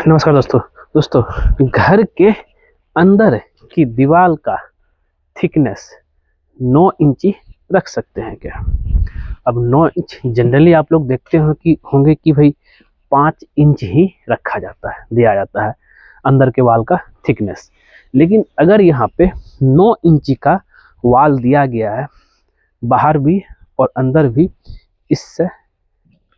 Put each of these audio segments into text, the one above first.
नमस्कार दोस्तों घर के अंदर की दीवार का थिकनेस 9 इंची रख सकते हैं क्या? अब 9 इंच जनरली आप लोग देखते होंगे कि भाई 5 इंच ही रखा जाता है, दिया जाता है अंदर के वाल का थिकनेस। लेकिन अगर यहाँ पे 9 इंची का वाल दिया गया है बाहर भी और अंदर भी, इससे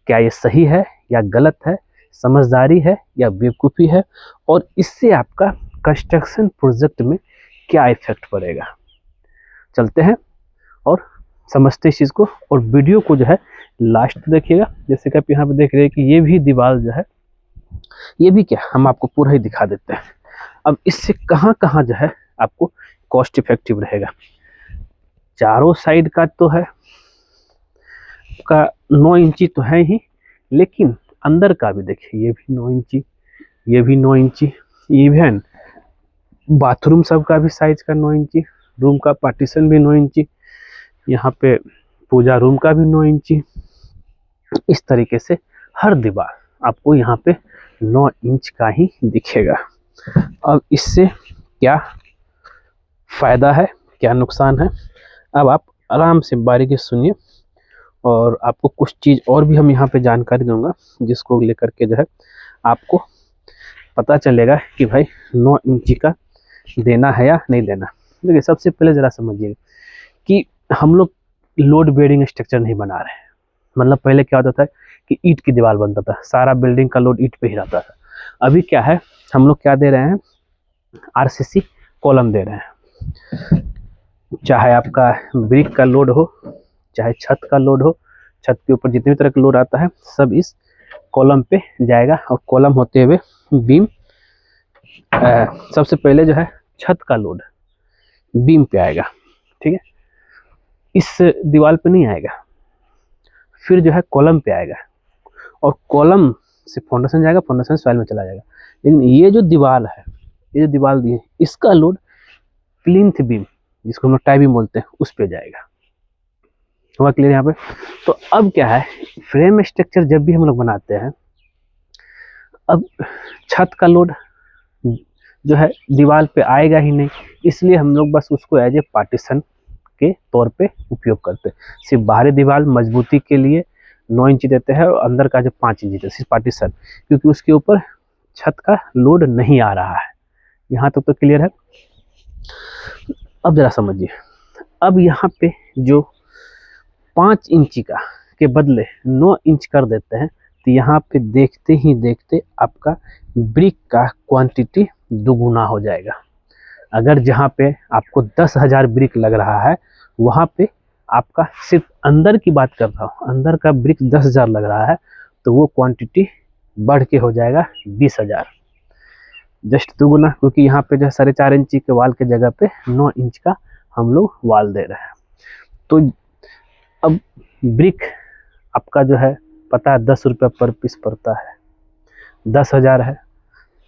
क्या ये सही है या गलत है, समझदारी है या बेवकूफ़ी है, और इससे आपका कंस्ट्रक्शन प्रोजेक्ट में क्या इफेक्ट पड़ेगा? चलते हैं और समझते इस चीज़ को, और वीडियो को जो है लास्ट देखिएगा। जैसे कि आप यहाँ पे देख रहे हैं कि ये भी दीवार जो है, ये भी क्या हम आपको पूरा ही दिखा देते हैं। अब इससे कहाँ कहाँ जो है आपको कॉस्ट इफेक्टिव रहेगा। चारों साइड का तो है का 9 इंची तो है ही, लेकिन अंदर का भी देखिए, ये भी 9 इंची, ये भी 9 इंची, इवन बाथरूम सब का भी साइज का 9 इंची, रूम का पार्टीशन भी 9 इंची, यहाँ पे पूजा रूम का भी 9 इंची। इस तरीके से हर दीवार आपको यहाँ पे 9 इंच का ही दिखेगा। अब इससे क्या फ़ायदा है, क्या नुकसान है, अब आप आराम से बारीकी सुनिए, और आपको कुछ चीज़ और भी हम यहाँ पे जानकारी दूंगा, जिसको लेकर के जो है आपको पता चलेगा कि भाई 9 इंची का देना है या नहीं देना। देखिए, सबसे पहले ज़रा समझिए कि हम लोग लोड बेयरिंग स्ट्रक्चर नहीं बना रहे हैं। मतलब पहले क्या होता था कि ईंट की दीवार बनता था, सारा बिल्डिंग का लोड ईंट पे ही रहता था। अभी क्या है, हम लोग क्या दे रहे हैं, आरसीसी कॉलम दे रहे हैं। चाहे आपका ब्रिक का लोड हो, चाहे छत का लोड हो, छत के ऊपर जितनी तरह का लोड आता है सब इस कॉलम पे जाएगा, और कॉलम होते हुए बीम, सबसे पहले जो है छत का लोड बीम पे आएगा, ठीक है, इस दीवार पे नहीं आएगा। फिर जो है कॉलम पे आएगा, और कॉलम से फाउंडेशन जाएगा, फाउंडेशन सॉइल में चला जाएगा। लेकिन ये जो दीवार है, ये जो दीवार दी है, इसका लोड प्लिंथ बीम, जिसको हम लोग टाई बीम बोलते हैं, उस पे जाएगा। हुआ क्लियर यहाँ पे? तो अब क्या है, फ्रेम स्ट्रक्चर जब भी हम लोग बनाते हैं, अब छत का लोड जो है दीवार पे आएगा ही नहीं, इसलिए हम लोग बस उसको एज ए पार्टीशन के तौर पे उपयोग करते हैं। सिर्फ बाहरी दीवार मजबूती के लिए 9 इंची देते हैं, और अंदर का जो 5 इंची देते हैं सिर्फ पार्टीशन, क्योंकि उसके ऊपर छत का लोड नहीं आ रहा है। यहाँ तक तो क्लियर है? अब जरा समझिए, अब यहाँ पे जो 5 इंची का के बदले 9 इंच कर देते हैं, तो यहाँ पे देखते ही देखते आपका ब्रिक का क्वांटिटी दुगुना हो जाएगा। अगर जहाँ पे आपको 10,000 ब्रिक लग रहा है, वहाँ पे आपका सिर्फ अंदर की बात कर रहा हूँ, अंदर का ब्रिक 10,000 लग रहा है, तो वो क्वांटिटी बढ़ के हो जाएगा 20,000, जस्ट दुगुना, क्योंकि यहाँ पे जो है 4.5 इंची के वाल के जगह पे 9 इंच का हम लोग वाल दे रहे हैं। तो अब ब्रिक आपका जो है पता है 10 रुपये पर पीस पड़ता है, 10,000 है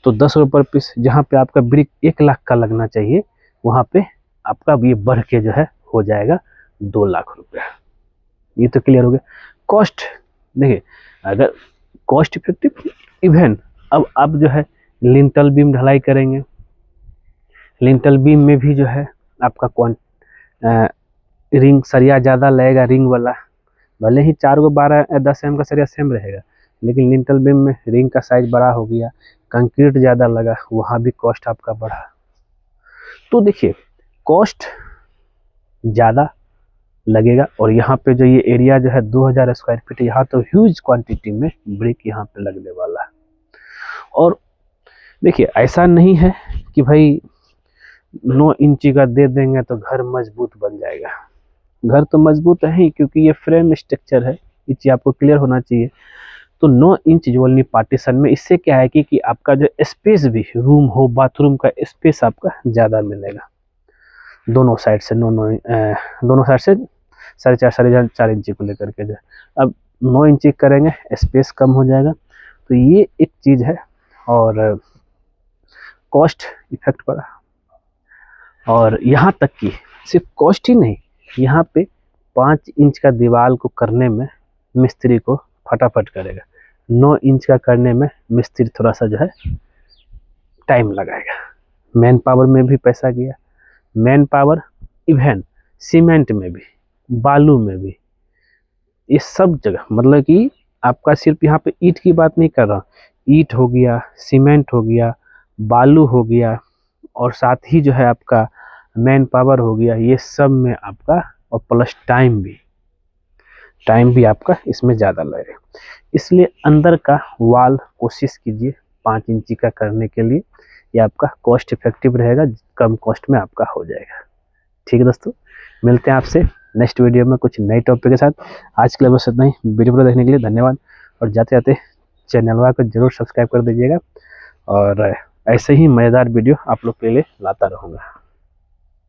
तो 10 रुपये पर पीस, जहाँ पे आपका ब्रिक 1 लाख का लगना चाहिए, वहाँ पे आपका ये बढ़ के जो है हो जाएगा 2 लाख रुपया। ये तो क्लियर हो गया। कॉस्ट देखिए, अगर कॉस्ट इफेक्टिव इवन, अब आप जो है लिंटल बीम ढलाई करेंगे, लिंटल बीम में भी जो है आपका रिंग सरिया ज़्यादा लगेगा, रिंग वाला, भले ही 4 को 12-10 mm का सरिया सेम रहेगा, लेकिन लिंटल बीम में रिंग का साइज बड़ा हो गया, कंक्रीट ज़्यादा लगा, वहाँ भी कॉस्ट आपका बढ़ा। तो देखिए, कॉस्ट ज़्यादा लगेगा, और यहाँ पे जो ये एरिया जो है 2000 स्क्वायर फीट, यहाँ तो ह्यूज क्वांटिटी में ब्रिक यहाँ पे लगने वाला है। और देखिए, ऐसा नहीं है कि भाई 9 इंची का दे देंगे तो घर मजबूत बन जाएगा। घर तो मजबूत है ही, क्योंकि ये फ्रेम स्ट्रक्चर है, ये चीज़ आपको क्लियर होना चाहिए। तो 9 इंच जोड़नी पार्टीशन में, इससे क्या है कि आपका जो स्पेस भी, रूम हो बाथरूम का स्पेस आपका ज़्यादा मिलेगा। दोनों साइड से दोनों साइड से 4.5 इंची को लेकर के जो, अब 9 इंची करेंगे स्पेस कम हो जाएगा। तो ये एक चीज़ है, और कॉस्ट इफेक्ट पड़ा। और यहाँ तक कि सिर्फ कॉस्ट ही नहीं, यहाँ पे 5 इंच का दीवार को करने में मिस्त्री को फटाफट करेगा। 9 इंच का करने में मिस्त्री थोड़ा सा जो है टाइम लगाएगा। मैन पावर में भी पैसा गया, मैन पावर इवन सीमेंट में भी, बालू में भी, ये सब जगह, मतलब कि आपका सिर्फ यहाँ पे ईंट की बात नहीं कर रहा, ईंट हो गया, सीमेंट हो गया, बालू हो गया, और साथ ही जो है आपका मैन पावर हो गया, ये सब में आपका, और प्लस टाइम भी आपका इसमें ज़्यादा लगेगा। इसलिए अंदर का वाल कोशिश कीजिए 5 इंची का करने के लिए, ये आपका कॉस्ट इफेक्टिव रहेगा, कम कॉस्ट में आपका हो जाएगा। ठीक है दोस्तों, मिलते हैं आपसे नेक्स्ट वीडियो में कुछ नए टॉपिक के साथ। आज के लिए बस इतना ही। वीडियो को देखने के लिए धन्यवाद, और जाते जाते चैनल को जरूर सब्सक्राइब कर दीजिएगा, और ऐसे ही मज़ेदार वीडियो आप लोग के लिए लाता रहूँगा।